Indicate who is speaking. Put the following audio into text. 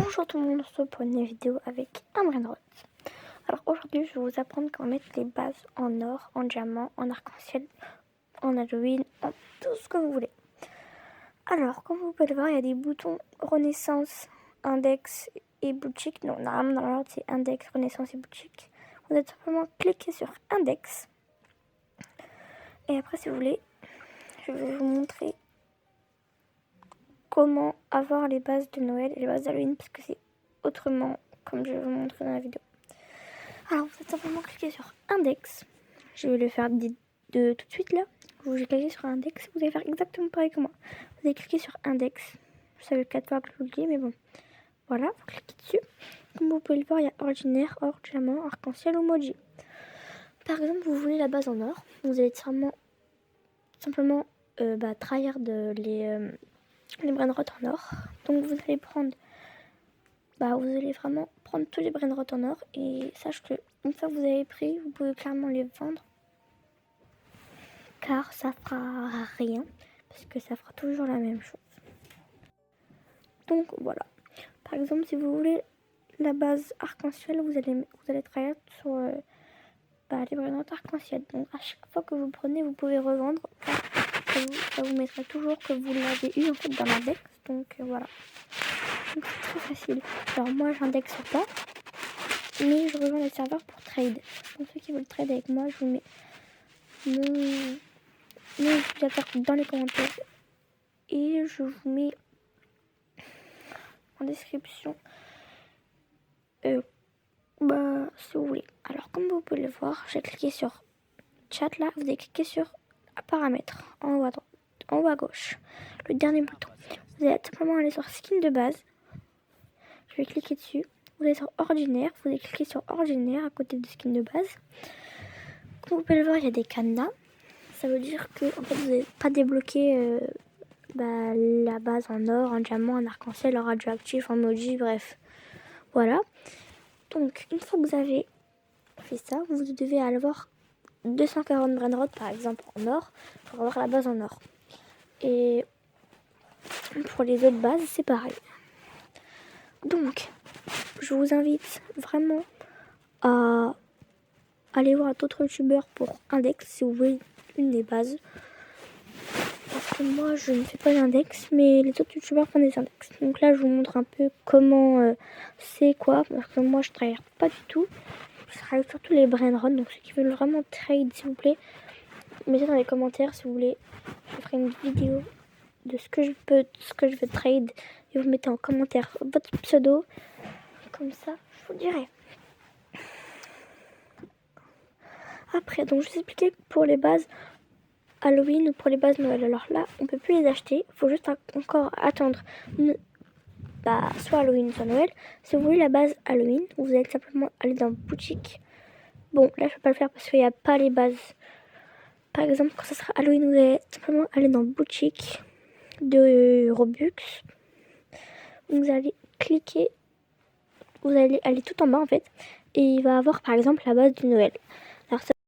Speaker 1: Bonjour tout le monde, on se retrouve pour une vidéo avec un brainrot. Alors aujourd'hui je vais vous apprendre comment mettre les bases en or, en diamant, en arc-en-ciel, en Halloween, en tout ce que vous voulez. Alors comme vous pouvez le voir, il y a des boutons Renaissance, Index et Boutique. Non, normalement dans l'ordre c'est Index, Renaissance et Boutique. Vous allez simplement cliquer sur Index. Et après si vous voulez, je vais vous montrer comment avoir les bases de Noël et les bases d'Halloween parce que c'est autrement comme je vais vous montrer dans la vidéo. Alors vous allez simplement cliquer sur Index. Je vais le faire tout de suite là. Vous allez cliquer sur Index. Vous allez faire exactement pareil que moi. Vous allez cliquer sur Index. Je savais 4 fois que je vous le dis, mais bon. Voilà, vous cliquez dessus. Comme vous pouvez le voir, il y a ordinaire, or, diamant, arc-en-ciel ou emoji. Par exemple, vous voulez la base en or. Vous allez simplement tryhard les brainrots en or. Donc vous allez prendre vraiment prendre tous les brainrots en or et sache que une fois que vous avez pris, vous pouvez clairement les vendre car ça fera rien parce que ça fera toujours la même chose. Donc voilà. Par exemple, si vous voulez la base arc-en-ciel, vous allez tryhard sur les brainrots arc-en-ciel. Donc à chaque fois que vous prenez, vous pouvez revendre car ça vous mettra toujours que vous l'avez eu en fait dans l'index. Donc voilà. Donc c'est très facile. Alors moi j'indexe pas, mais je rejoins le serveur pour trade. Pour ceux qui veulent trade avec moi, je vous mets mon utilisateur dans les commentaires et je vous mets en description si vous voulez. Alors comme vous pouvez le voir, j'ai cliqué sur chat là, vous allez cliquer sur paramètres en haut à droite, en haut à gauche, le dernier bouton. Vous allez simplement aller sur skin de base. Je vais cliquer dessus. Vous allez sur ordinaire, vous allez cliquer sur ordinaire à côté de skin de base. Comme vous pouvez le voir, il y a des cadenas. Ça veut dire que en fait, vous n'avez pas débloqué la base en or, en diamant, en arc-en-ciel, en radioactif, en emoji, bref. Voilà. Donc, une fois que vous avez fait ça, vous devez avoir 240 brainrots par exemple en or pour avoir la base en or. Et pour les autres bases, c'est pareil. Donc, je vous invite vraiment à aller voir d'autres youtubeurs pour index si vous voulez une des bases. Parce que moi je ne fais pas d'index, mais les autres youtubeurs font des index. Donc là je vous montre un peu comment c'est quoi. Parce que moi je travaille pas du tout. Je travaille surtout les brainrots. Donc ceux qui veulent vraiment trade, s'il vous plaît, mettez dans les commentaires si vous voulez. Je ferai une vidéo de ce que je veux trade. Et vous mettez en commentaire votre pseudo. Comme ça, je vous dirai. Après, donc je vous expliquais pour les bases Halloween ou pour les bases Noël. Alors là, on peut plus les acheter. Il faut juste encore attendre soit Halloween, soit Noël. Si vous voulez la base Halloween, vous allez simplement aller dans boutique. Bon, là, je peux pas le faire parce qu'il n'y a pas les bases. Par exemple, quand ça sera Halloween, vous allez simplement aller dans boutique de Robux. Vous allez cliquer. Vous allez aller tout en bas, en fait. Et il va avoir, par exemple, la base de Noël.